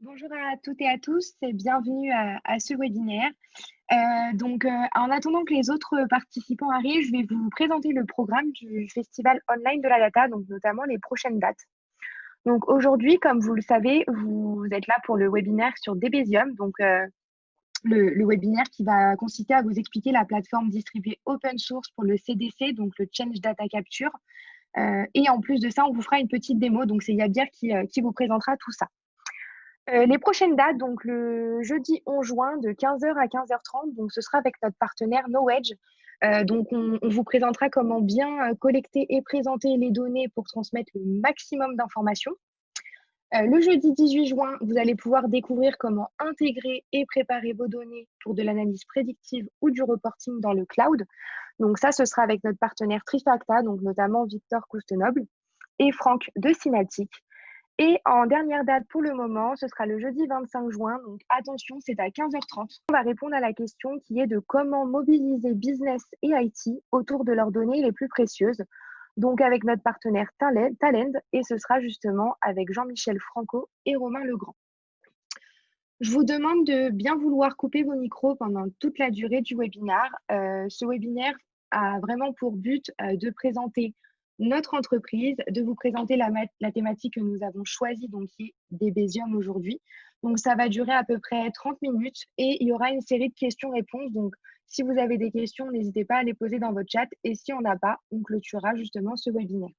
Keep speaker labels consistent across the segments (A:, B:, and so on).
A: Bonjour à toutes et à tous et bienvenue à ce webinaire. En attendant que les autres participants arrivent, je vais vous présenter le programme du Festival Online de la Data, donc notamment les prochaines dates. Donc aujourd'hui, comme vous le savez, vous êtes là pour le webinaire sur Debezium, le webinaire qui va consister à vous expliquer la plateforme distribuée open source pour le CDC, donc le Change Data Capture. Et en plus de ça, on vous fera une petite démo, donc c'est Yabir qui vous présentera tout ça. Les prochaines dates, donc le jeudi 11 juin de 15h à 15h30, donc ce sera avec notre partenaire Knowedge. On vous présentera comment bien collecter et présenter les données pour transmettre le maximum d'informations. Le jeudi 18 juin, vous allez pouvoir découvrir comment intégrer et préparer vos données pour de l'analyse prédictive ou du reporting dans le cloud. Donc ça, ce sera avec notre partenaire Trifacta, donc notamment Victor Coustenoble et Franck de Synatic. Et en dernière date pour le moment, ce sera le jeudi 25 juin. Donc attention, c'est à 15h30. On va répondre à la question qui est de comment mobiliser business et IT autour de leurs données les plus précieuses. Donc avec notre partenaire Talend, et ce sera justement avec Jean-Michel Franco et Romain Legrand. Je vous demande de bien vouloir couper vos micros pendant toute la durée du webinaire. Ce webinaire a vraiment pour but de présenter notre entreprise, de vous présenter la thématique que nous avons choisie, donc qui est Debezium aujourd'hui. Donc, ça va durer à peu près 30 minutes et il y aura une série de questions-réponses. Donc, si vous avez des questions, n'hésitez pas à les poser dans votre chat. Et si on n'a pas, on clôturera justement ce webinaire.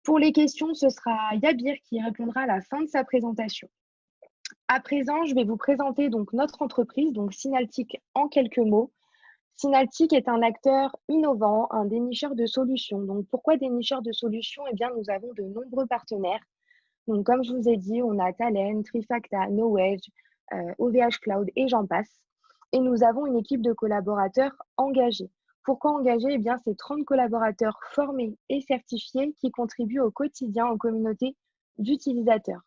A: Pour les questions, ce sera Yabir qui répondra à la fin de sa présentation. À présent, je vais vous présenter donc notre entreprise, donc Synaltic en quelques mots. Synaltic est un acteur innovant, un dénicheur de solutions. Donc, pourquoi dénicheur de solutions? Eh bien, nous avons de nombreux partenaires. Donc, comme je vous ai dit, on a Talent, Trifacta, Knowedge, OVH Cloud et j'en passe. Et nous avons une équipe de collaborateurs engagés. Pourquoi engagés? Eh bien, c'est 30 collaborateurs formés et certifiés qui contribuent au quotidien aux communautés d'utilisateurs.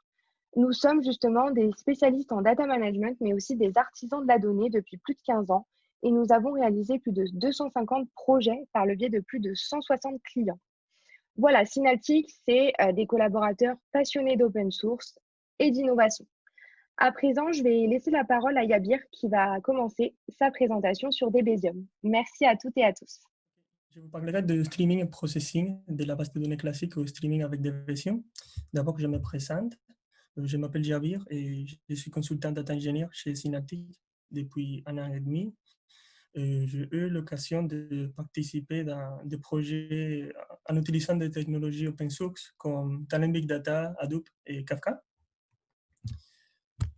A: Nous sommes justement des spécialistes en data management, mais aussi des artisans de la donnée depuis plus de 15 ans. Et nous avons réalisé plus de 250 projets par le biais de plus de 160 clients. Voilà, Synaltic, c'est des collaborateurs passionnés d'open source et d'innovation. À présent, je vais laisser la parole à Yabir qui va commencer sa présentation sur Debezium. Merci à toutes et à tous.
B: Je vous parlerai de streaming et processing de la base de données classique au streaming avec des versions. D'abord, je me présente. Je m'appelle Jabir et je suis consultant data engineer chez Synaptic depuis un an et demi. J'ai eu l'occasion de participer dans des projets en utilisant des technologies open source comme Talent Big Data, Hadoop et Kafka.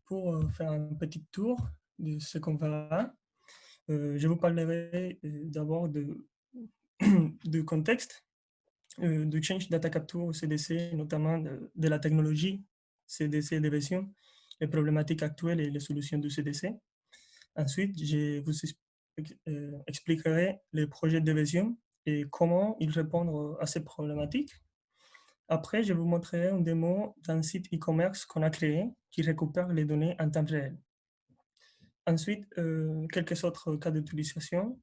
B: Pour faire un petit tour de ce qu'on verra, je vous parlerai d'abord de contexte, de Change Data Capture au CDC, notamment de la technologie CDC des versions, les problématiques actuelles et les solutions du CDC. Ensuite, je vous expliquerai les projets de version et comment ils répondent à ces problématiques. Après, je vous montrerai une démo d'un site e-commerce qu'on a créé qui récupère les données en temps réel. Ensuite, quelques autres cas d'utilisation.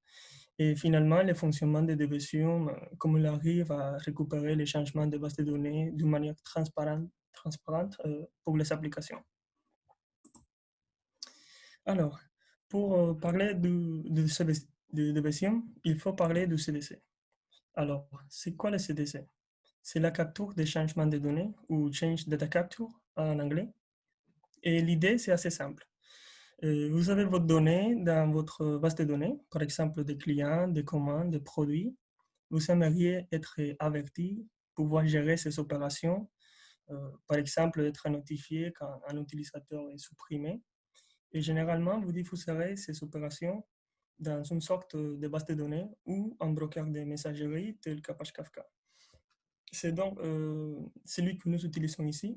B: Et finalement, le fonctionnement de Debezium, comment il arrive à récupérer les changements de base de données d'une manière transparente pour les applications. Alors, pour parler de Debezium, il faut parler du CDC. Alors, c'est quoi le CDC? C'est la capture des changements de données, ou Change Data Capture en anglais. Et l'idée, c'est assez simple. Vous avez vos données dans votre base de données, par exemple des clients, des commandes, des produits. Vous aimeriez être averti, pouvoir gérer ces opérations, par exemple être notifié quand un utilisateur est supprimé. Et généralement, vous diffuserez ces opérations dans une sorte de base de données ou un broker de messagerie tel qu'Apache Kafka. C'est donc celui que nous utilisons ici.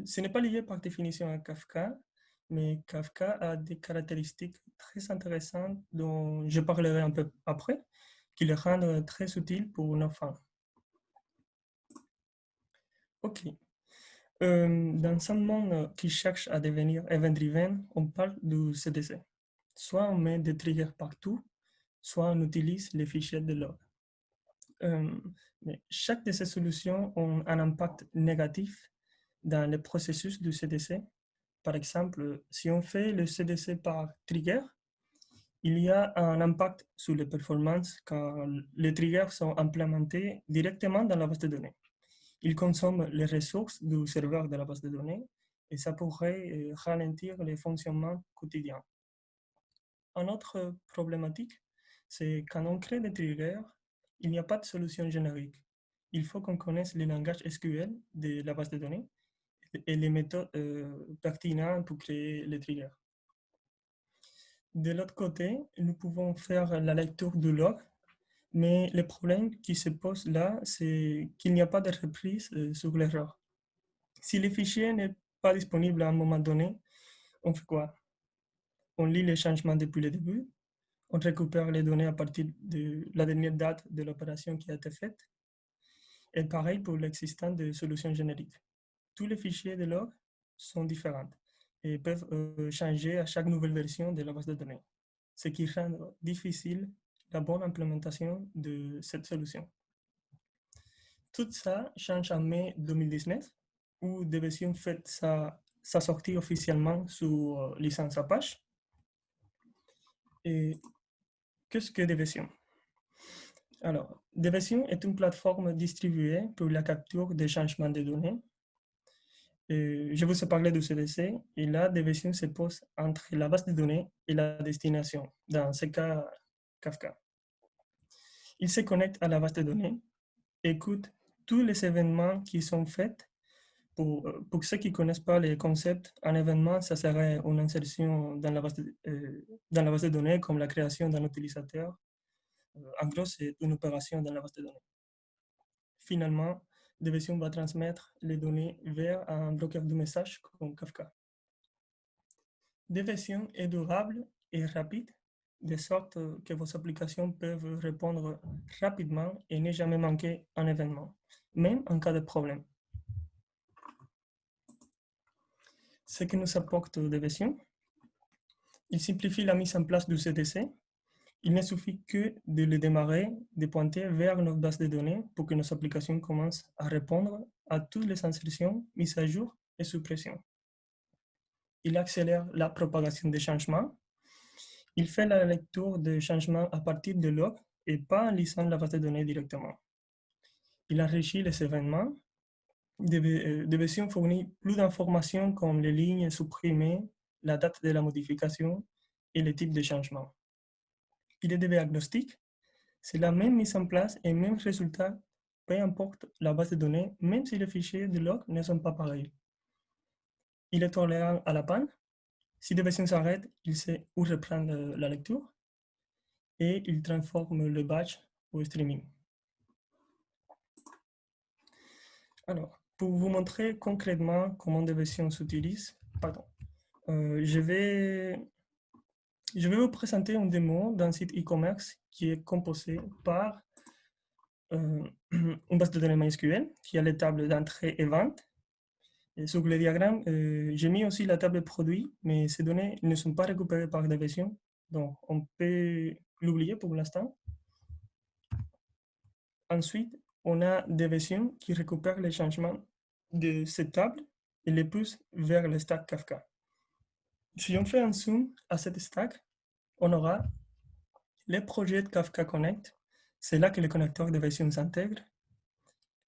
B: Ce n'est pas lié par définition à Kafka, mais Kafka a des caractéristiques très intéressantes dont je parlerai un peu après, qui le rendent très utile pour nos fins. OK. Dans un monde qui cherche à devenir event-driven, on parle du CDC. Soit on met des triggers partout, soit on utilise les fichiers de log. Mais chaque de ces solutions ont un impact négatif dans le processus du CDC. Par exemple, si on fait le CDC par trigger, il y a un impact sur les performances car les triggers sont implémentés directement dans la base de données. Ils consomment les ressources du serveur de la base de données et ça pourrait ralentir les fonctionnements quotidiens. Une autre problématique, c'est quand on crée des triggers, il n'y a pas de solution générique. Il faut qu'on connaisse le langage SQL de la base de données et les méthodes pertinentes pour créer les triggers. De l'autre côté, nous pouvons faire la lecture du log, mais le problème qui se pose là, c'est qu'il n'y a pas de reprise sur l'erreur. Si le fichier n'est pas disponible à un moment donné, on fait quoi? On lit les changements depuis le début, on récupère les données à partir de la dernière date de l'opération qui a été faite, et pareil pour l'existence de solutions génériques. Tous les fichiers de log sont différents et peuvent changer à chaque nouvelle version de la base de données, ce qui rend difficile la bonne implémentation de cette solution. Tout ça change en mai 2019, où Debezium fait sa sortie officiellement sous licence Apache. Et qu'est-ce que Debezium? Alors, Debezium est une plateforme distribuée pour la capture des changements de données. Et je vous ai parlé du CDC, et là, Debezium se pose entre la base de données et la destination, dans ce cas, Kafka. Il se connecte à la base de données, écoute tous les événements qui sont faits. Pour ceux qui ne connaissent pas les concepts, un événement, ça serait une insertion dans la base de données, comme la création d'un utilisateur. En gros, c'est une opération dans la base de données. Finalement, Debezium va transmettre les données vers un bloqueur de messages comme Kafka. Debezium est durable et rapide, de sorte que vos applications peuvent répondre rapidement et ne jamais manquer un événement, même en cas de problème. Ce que nous apporte Debezium, il simplifie la mise en place du CDC. Il ne suffit que de le démarrer, de pointer vers notre base de données pour que nos applications commencent à répondre à toutes les insertions, mises à jour et suppressions. Il accélère la propagation des changements. Il fait la lecture des changements à partir de logs et pas en lisant la base de données directement. Il enrichit les événements. Debezium fournit plus d'informations comme les lignes supprimées, la date de la modification et le type de changement. Il est DB agnostique. C'est la même mise en place et même résultat, peu importe la base de données, même si les fichiers de log ne sont pas pareils. Il est tolérant à la panne. Si Debezium s'arrête, il sait où reprendre la lecture et il transforme le batch au streaming. Alors, pour vous montrer concrètement comment Debezium s'utilise, je vais vous présenter une démo d'un site e-commerce qui est composé par une base de données MySQL qui a les tables d'entrée et vente. Et sur le diagramme, j'ai mis aussi la table produit, mais ces données ne sont pas récupérées par Debezium, donc on peut l'oublier pour l'instant. Ensuite, on a Debezium qui récupère les changements de cette table et les pousse vers le stack Kafka. Si on fait un zoom à cette stack, on aura les projets de Kafka Connect, c'est là que le connecteur Debezium s'intègre.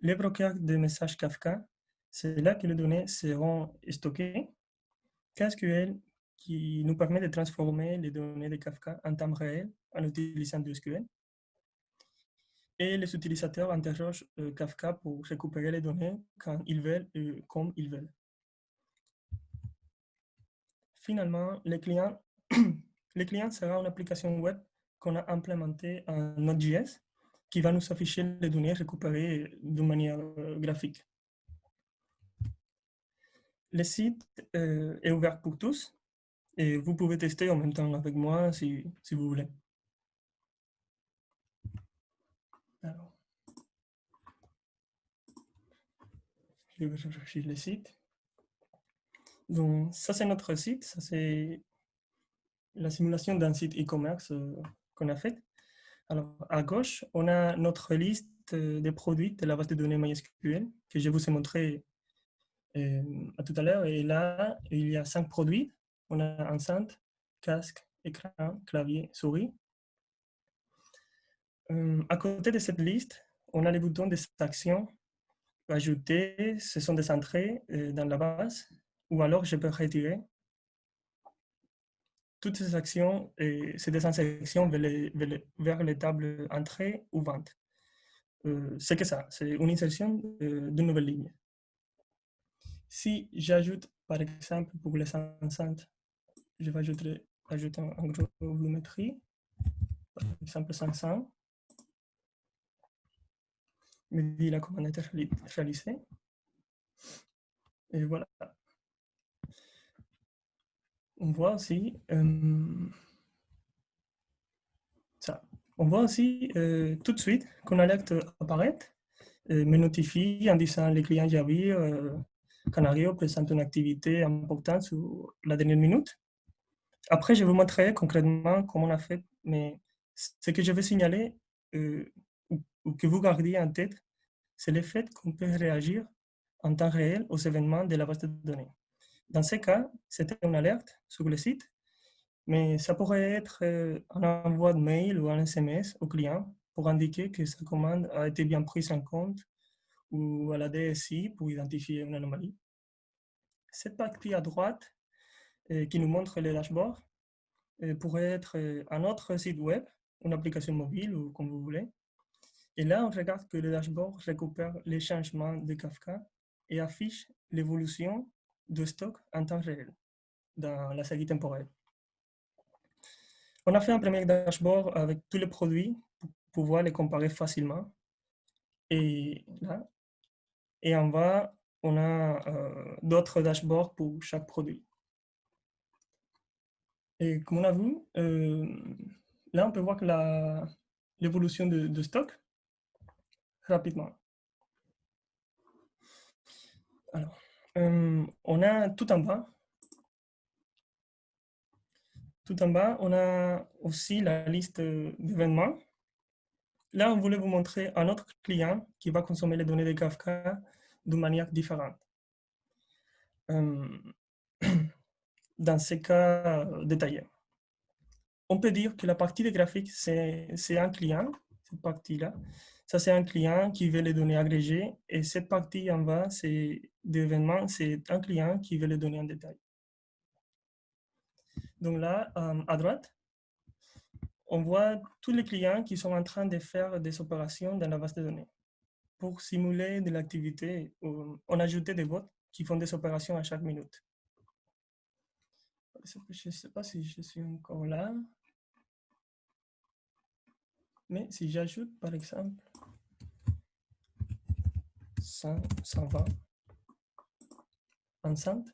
B: Les brokers de messages Kafka, c'est là que les données seront stockées. KSQL qui nous permet de transformer les données de Kafka en temps réel en utilisant du SQL. Et les utilisateurs interrogent Kafka pour récupérer les données quand ils veulent et comme ils veulent. Finalement, le client sera une application web qu'on a implémentée en Node.js qui va nous afficher les données récupérées de manière graphique. Le site est ouvert pour tous et vous pouvez tester en même temps avec moi si vous voulez. Alors, je vais chercher le site. Donc, ça, c'est notre site. Ça, c'est la simulation d'un site e-commerce qu'on a fait. Alors, à gauche, on a notre liste des produits de la base de données MySQL que je vous ai montré à tout à l'heure. Et là, il y a 5 produits. On a enceinte, casque, écran, clavier, souris. À côté de cette liste, on a les boutons des actions ajouter, ce sont des entrées dans la base, ou alors je peux retirer. Toutes ces actions, c'est des insertions vers les tables entrée ou vente. C'est que ça, c'est une insertion d'une nouvelle ligne. Si j'ajoute, par exemple, pour les enceintes, je vais ajouter un gros volumétrie, par exemple 500, me dit la commande a été réalisée, et voilà. On voit aussi ça. On voit aussi tout de suite qu'une alerte apparaît, me notifie en disant les clients Javier Canario présente une activité importante sur la dernière minute. Après, je vais vous montrer concrètement comment on a fait, mais ce que je veux signaler ou que vous gardiez en tête, c'est le fait qu'on peut réagir en temps réel aux événements de la base de données. Dans ce cas, c'était une alerte sur le site, mais ça pourrait être un envoi de mail ou un SMS au client pour indiquer que sa commande a été bien prise en compte ou à la DSI pour identifier une anomalie. Cette partie à droite qui nous montre le dashboard pourrait être un autre site web, une application mobile ou comme vous voulez. Et là, on regarde que le dashboard récupère les changements de Kafka et affiche l'évolution de stock en temps réel dans la série temporelle. On a fait un premier dashboard avec tous les produits pour pouvoir les comparer facilement. Et là, et en bas, on a d'autres dashboards pour chaque produit. Et comme on a vu, là, on peut voir que l'évolution de stock rapidement. Alors, on a tout en bas. Tout en bas, on a aussi la liste d'événements. Là, on voulait vous montrer un autre client qui va consommer les données de Kafka d'une manière différente. Dans ces cas détaillés. On peut dire que la partie des graphiques, c'est un client, cette partie-là. Ça, c'est un client qui veut les données agrégées. Et cette partie en bas, c'est d'événements, c'est un client qui veut les données en détail. Donc là, à droite, on voit tous les clients qui sont en train de faire des opérations dans la base de données. Pour simuler de l'activité, on a ajouté des bots qui font des opérations à chaque minute. Je ne sais pas si je suis encore là. Mais si j'ajoute, par exemple, 120 enceintes,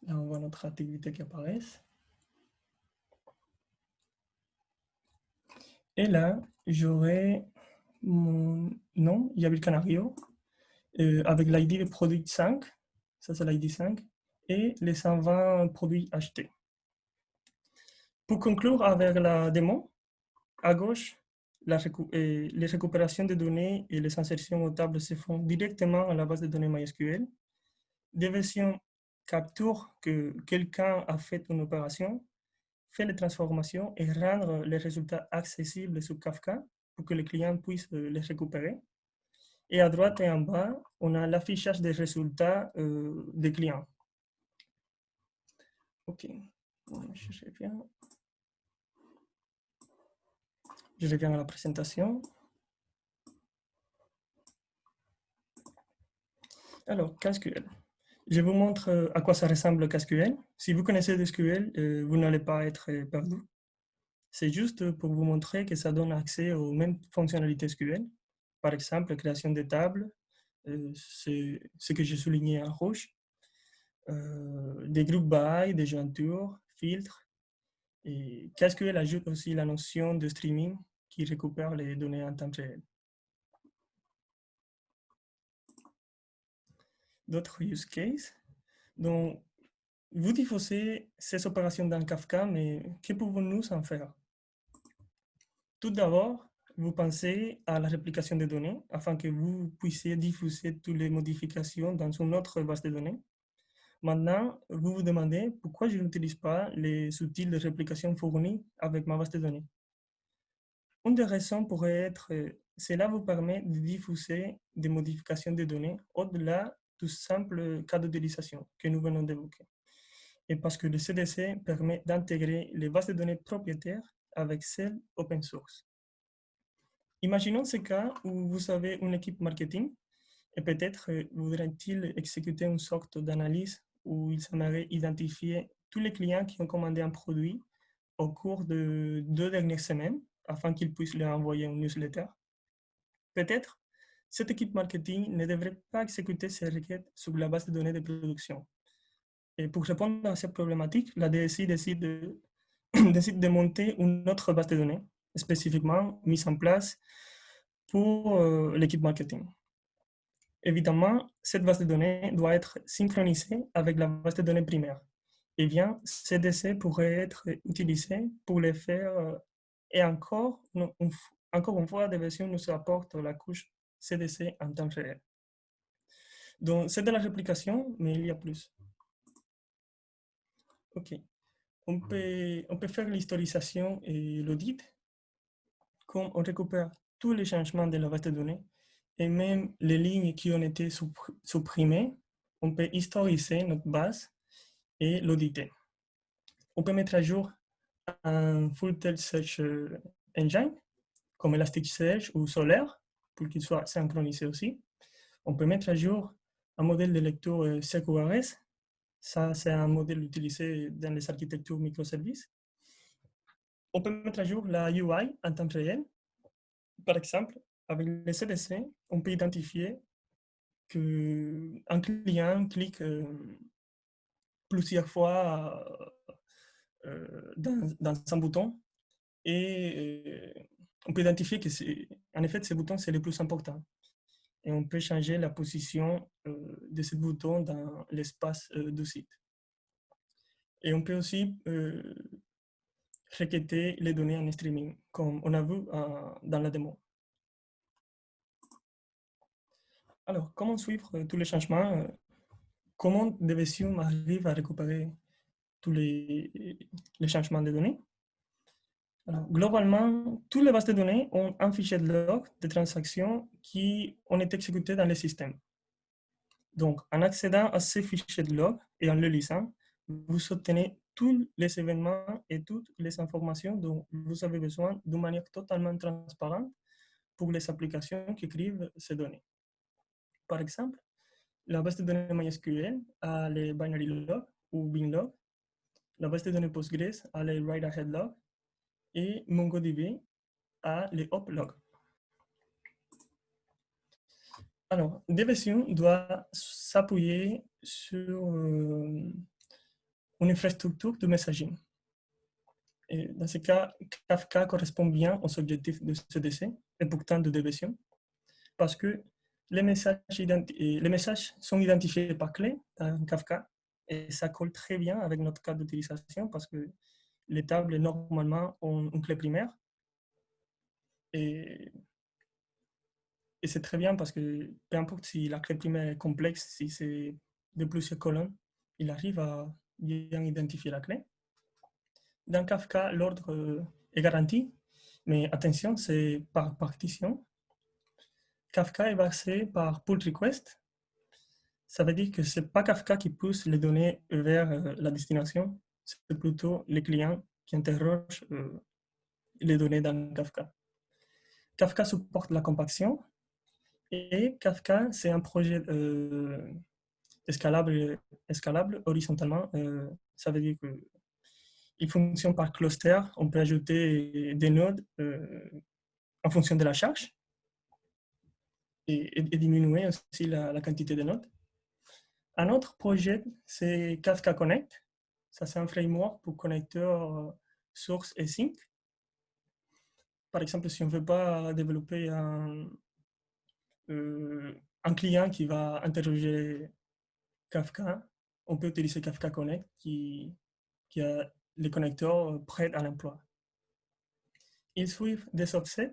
B: là on voit notre activité qui apparaît. Et là, j'aurai mon nom, Yabil Canario, avec l'ID de produit 5, ça c'est l'ID 5, et les 120 produits achetés. Pour conclure avec la démo, à gauche, les récupérations de données et les insertions aux tables se font directement à la base de données MySQL. Des versions capturent que quelqu'un a fait une opération, fait les transformations et rendre les résultats accessibles sur Kafka pour que le client puisse les récupérer. Et à droite et en bas, on a l'affichage des résultats des clients. OK. Je reviens à la présentation. Alors, KSQL. Je vous montre à quoi ça ressemble KSQL. Si vous connaissez le SQL, vous n'allez pas être perdu. C'est juste pour vous montrer que ça donne accès aux mêmes fonctionnalités SQL. Par exemple, création de tables, c'est ce que j'ai souligné en rouge, des group by, des jointures, filtres. Et KSQL ajoute aussi la notion de streaming qui récupère les données en temps réel. D'autres use cases. Donc, vous diffusez ces opérations dans Kafka, mais que pouvons-nous en faire? Tout d'abord, vous pensez à la réplication des données afin que vous puissiez diffuser toutes les modifications dans une autre base de données. Maintenant, vous vous demandez pourquoi je n'utilise pas les outils de réplication fournis avec ma base de données. Une des raisons pourrait être, cela vous permet de diffuser des modifications de données au-delà du simple cas d'utilisation que nous venons d'évoquer. Et parce que le CDC permet d'intégrer les bases de données propriétaires avec celles open source. Imaginons ce cas où vous avez une équipe marketing et peut-être voudrait-il exécuter une sorte d'analyse où il s'aimerait identifier tous les clients qui ont commandé un produit au cours de 2 dernières semaines afin qu'ils puissent leur envoyer une newsletter. Peut-être, cette équipe marketing ne devrait pas exécuter ces requêtes sur la base de données de production. Et pour répondre à cette problématique, la DSI décide de, décide de monter une autre base de données, spécifiquement mise en place pour l'équipe marketing. Évidemment, cette base de données doit être synchronisée avec la base de données primaire. Eh bien, CDC pourrait être utilisé pour les faire. Et encore une fois, des versions nous apportent la couche CDC en temps réel. Donc, c'est de la réplication, mais il y a plus. OK. On peut faire l'historisation et l'audit, comme on récupère tous les changements de la base de données et même les lignes qui ont été supprimées, on peut historiser notre base et l'auditer. On peut mettre à jour un full text search engine comme Elasticsearch ou Solaire pour qu'il soit synchronisé aussi. On peut mettre à jour un modèle de lecture CQRS. Ça, c'est un modèle utilisé dans les architectures microservices. On peut mettre à jour la UI en temps réel. Par exemple, avec le CDC, on peut identifier qu'un client clique plusieurs fois dans un bouton et on peut identifier que en effet, ce bouton, c'est le plus important. Et on peut changer la position de ce bouton dans l'espace du site. Et on peut aussi requêter les données en streaming, comme on a vu dans la démo. Alors, comment suivre tous les changements? Comment Debezium arrive à récupérer tous les changements de données? Alors, globalement, toutes les bases de données ont un fichier de log de transactions qui ont été exécutées dans le système. Donc, en accédant à ces fichiers de log et en le lisant, vous obtenez tous les événements et toutes les informations dont vous avez besoin d'une manière totalement transparente pour les applications qui écrivent ces données. Par exemple, la base de données MySQL a les binary log ou binlog, la base de données Postgres a les write-ahead log et MongoDB a les hop log. Alors, Debezium doit s'appuyer sur une infrastructure de messaging. Et dans ce cas, Kafka correspond bien aux objectifs de CDC et pourtant de Debezium parce que les messages sont identifiés par clé dans Kafka et ça colle très bien avec notre cas d'utilisation parce que les tables normalement ont une clé primaire et, et c'est très bien parce que peu importe si la clé primaire est complexe, si c'est de plusieurs colonnes, il arrive à bien identifier la clé. Dans Kafka, l'ordre est garanti, mais attention, c'est par partition. Kafka est basé par pull request. Ça veut dire que ce n'est pas Kafka qui pousse les données vers la destination, c'est plutôt les clients qui interrogent les données dans Kafka. Kafka supporte la compaction et Kafka, c'est un projet escalable horizontalement. Ça veut dire qu'il fonctionne par cluster. On peut ajouter des nodes en fonction de la charge et diminuer aussi la quantité de nodes. Un autre projet, c'est Kafka Connect. Ça, c'est un framework pour connecteurs source et sync. Par exemple, si on ne veut pas développer un client qui va interroger Kafka, on peut utiliser Kafka Connect qui a les connecteurs prêts à l'emploi. ils suivent des offsets.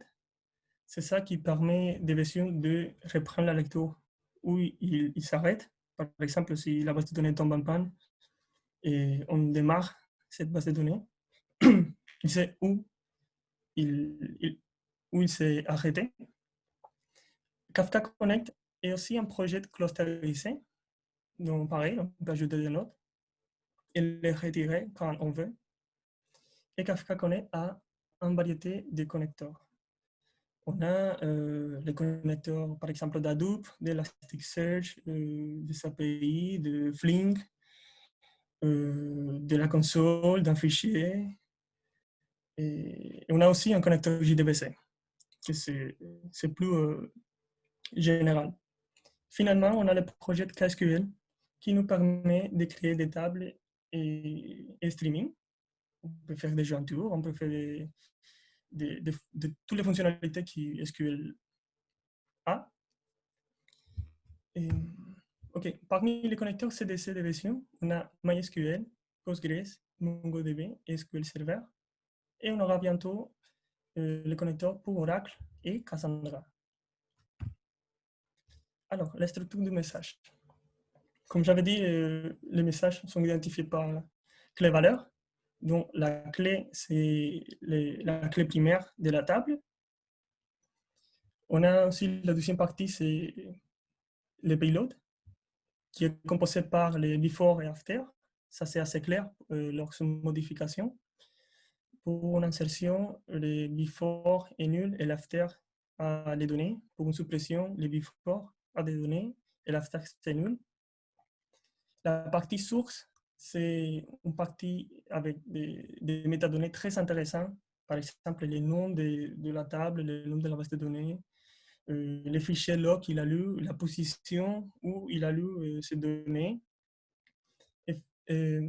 B: C'est ça qui permet des versions de reprendre la lecture où il s'arrête. Par exemple, si la base de données tombe en panne et on démarre cette base de données, il sait où il s'est arrêté. Kafka Connect est aussi un projet clusterisé, donc pareil, on peut ajouter des notes et les retirer quand on veut. Et Kafka Connect a une variété de connecteurs. On a les connecteurs, par exemple, d'Hadoop, d'Elasticsearch, des API, de Flink, de la console, d'un fichier. Et on a aussi un connecteur JDBC, que c'est plus général. Finalement, on a le projet de KSQL qui nous permet de créer des tables et streaming. On peut faire des jointures, on peut faire toutes les fonctionnalités qui SQL a. Et, ok, parmi les connecteurs CDC de version, on a MySQL, Postgres, MongoDB et SQL Server. Et on aura bientôt les connecteurs pour Oracle et Cassandra. Alors, la structure du message. Comme j'avais dit, les messages sont identifiés par clé valeur. Donc, la clé, c'est la clé primaire de la table. On a aussi la deuxième partie, c'est le payload, qui est composé par les before et after. Ça, c'est assez clair lors de modification. Pour une insertion, les before est nul et l'after a des données. Pour une suppression, les before a des données et l'after c'est nul. La partie source, c'est une partie avec des métadonnées très intéressantes. Par exemple, les noms de la table, le nom de la base de données, les fichiers log qu'il a lu, la position où il a lu ces données. Et,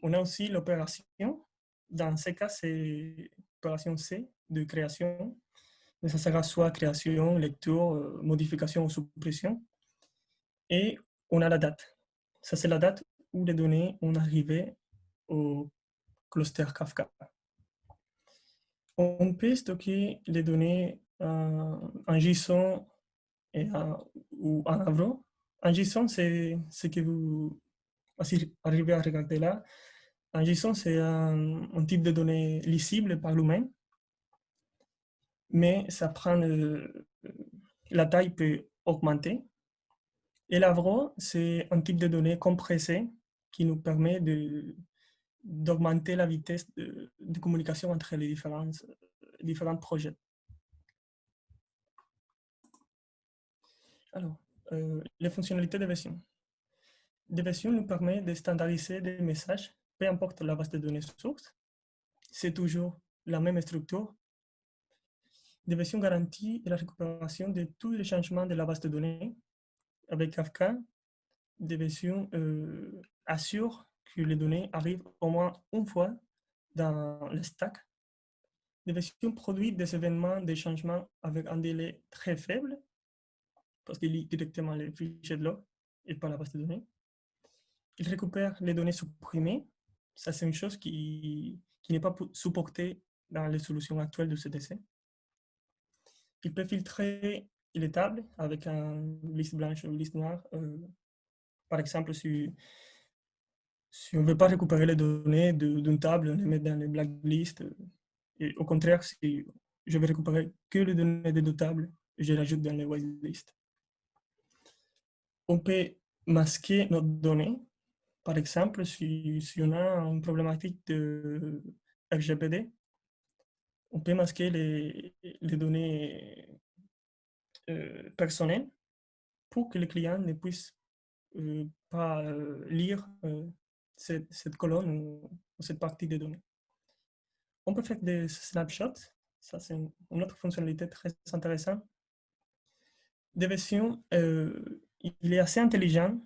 B: on a aussi l'opération. Dans ce cas, c'est l'opération C de création. Mais ça sera soit création, lecture, modification ou suppression. Et on a la date. Ça, c'est la date où les données ont arrivé au cluster Kafka. On peut stocker les données en JSON ou en Avro. En JSON, c'est ce que vous arrivez à regarder là. En JSON, c'est un type de données lisible par l'humain, mais ça prend la taille peut augmenter. Et l'Avro, c'est un type de données compressées qui nous permet d'augmenter la vitesse de communication entre les différents projets. Alors, les fonctionnalités de version. Des versions nous permettent de standardiser des messages, peu importe la base de données source. C'est toujours la même structure. Des versions garantissent la récupération de tous les changements de la base de données. Avec Kafka, des versions assurent que les données arrivent au moins une fois dans le stack. Des versions produisent des événements de changement avec un délai très faible, parce qu'il lit directement les fichiers de log et pas la base de données. Il récupère les données supprimées. Ça, c'est une chose qui n'est pas supportée dans les solutions actuelles de CDC. Il peut filtrer les tables avec une liste blanche ou une liste noire. Par exemple, si on ne veut pas récupérer les données d'une table, on les met dans les blacklists. Et au contraire, si je vais récupérer que les données des deux tables, je les ajoute dans les whitelists. On peut masquer nos données. Par exemple, si on a une problématique de RGPD, on peut masquer les données personnelles pour que le client ne puisse pas lire cette colonne ou cette partie des données. On peut faire des snapshots. Ça, c'est une autre fonctionnalité très intéressante. Des versions, il est assez intelligent.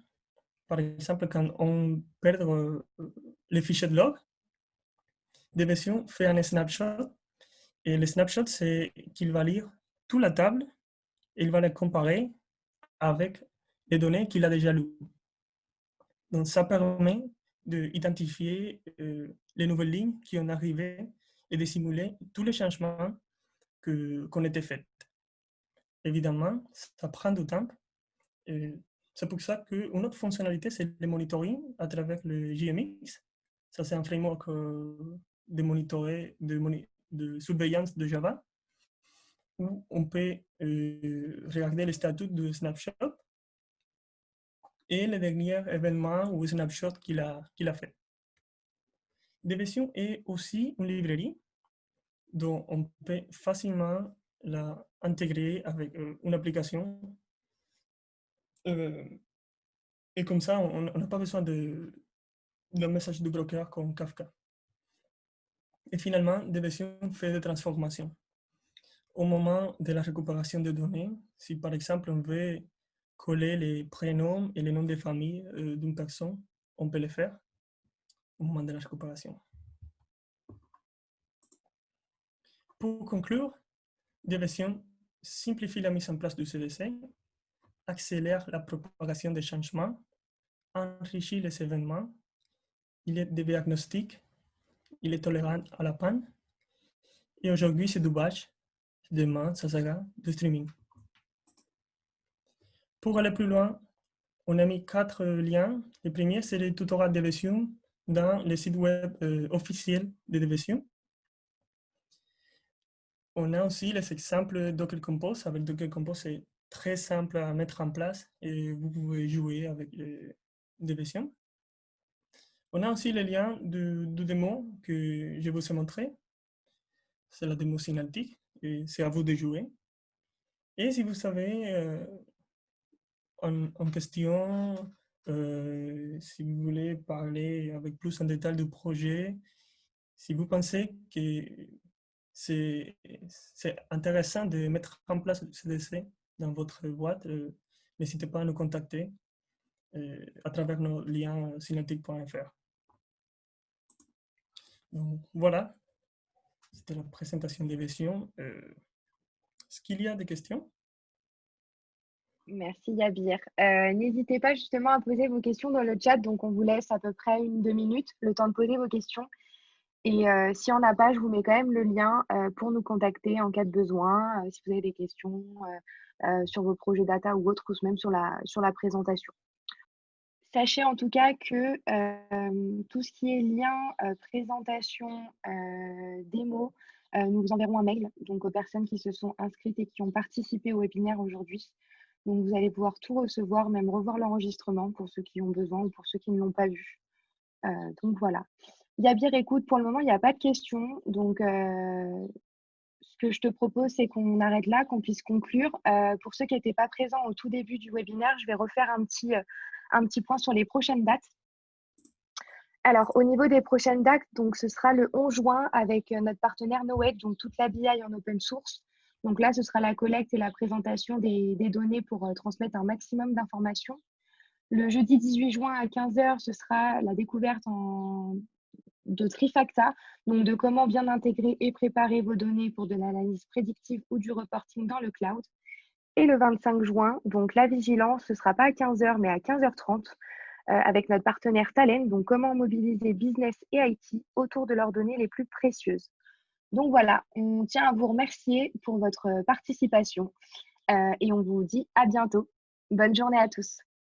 B: Par exemple, quand on perd les fichiers de log, des versions fait un snapshot. Et le snapshot, c'est qu'il va lire toute la table et il va les comparer avec les données qu'il a déjà lues. Donc, ça permet d'identifier les nouvelles lignes qui ont arrivé et de simuler tous les changements qu'on était faite. Évidemment, ça prend du temps. Et c'est pour ça qu'une autre fonctionnalité, c'est le monitoring à travers le JMX. Ça, c'est un framework de surveillance de Java où on peut regarder les statuts de Snapshot et les derniers événements ou snapshots qu'il a fait. Deviation est aussi une librairie dont on peut facilement la intégrer avec une application. Euh, et comme ça, on n'a pas besoin d'un message de broker comme Kafka. Et finalement, Deviation fait des transformations. Au moment de la récupération des données, si par exemple on veut coller les prénoms et les noms de famille d'une personne, on peut le faire au moment de la récupération. Pour conclure, Deviation simplifie la mise en place du CDC, accélère la propagation des changements, enrichit les événements, il est DB-agnostique, il est tolérant à la panne, et aujourd'hui c'est du batch, demain ça sera du streaming. Pour aller plus loin, on a mis 4 liens. Le premier, c'est le tutoriel Deviation dans le site web officiel de Deviation. On a aussi les exemples Docker Compose. Avec Docker Compose, c'est très simple à mettre en place et vous pouvez jouer avec Deviation. On a aussi les liens de démo que je vous ai montré. C'est la démo Synaptic et c'est à vous de jouer. Et si vous savez en question, si vous voulez parler avec plus en détail du projet, si vous pensez que c'est intéressant de mettre en place le CDC dans votre boîte, n'hésitez pas à nous contacter à travers nos liens synaptic.fr. Donc voilà, c'était la présentation des versions. Est-ce qu'il y a des questions?
A: Merci Yabir. N'hésitez pas justement à poser vos questions dans le chat. Donc, on vous laisse à peu près 1-2 minutes, le temps de poser vos questions. Et si on n'a pas, je vous mets quand même le lien pour nous contacter en cas de besoin, si vous avez des questions sur vos projets data ou autres, ou même sur la présentation. Sachez en tout cas que tout ce qui est lien, présentation, démo, nous vous enverrons un mail donc aux personnes qui se sont inscrites et qui ont participé au webinaire aujourd'hui. Donc vous allez pouvoir tout recevoir, même revoir l'enregistrement pour ceux qui ont besoin ou pour ceux qui ne l'ont pas vu. Donc voilà. Yabir, écoute, pour le moment, il n'y a pas de questions. Donc ce que je te propose, c'est qu'on arrête là, qu'on puisse conclure. Pour ceux qui n'étaient pas présents au tout début du webinaire, je vais refaire un petit point sur les prochaines dates. Alors, au niveau des prochaines dates, donc, ce sera le 11 juin avec notre partenaire Knowedge, donc toute la BI en open source. Donc là, ce sera la collecte et la présentation des données pour transmettre un maximum d'informations. Le jeudi 18 juin à 15 h, ce sera la découverte de Trifacta, donc de comment bien intégrer et préparer vos données pour de l'analyse prédictive ou du reporting dans le cloud. Et le 25 juin, donc la vigilance, ce ne sera pas à 15 h, mais à 15 h 30, avec notre partenaire Talent, donc comment mobiliser business et IT autour de leurs données les plus précieuses. Donc voilà, on tient à vous remercier pour votre participation et on vous dit à bientôt. Bonne journée à tous.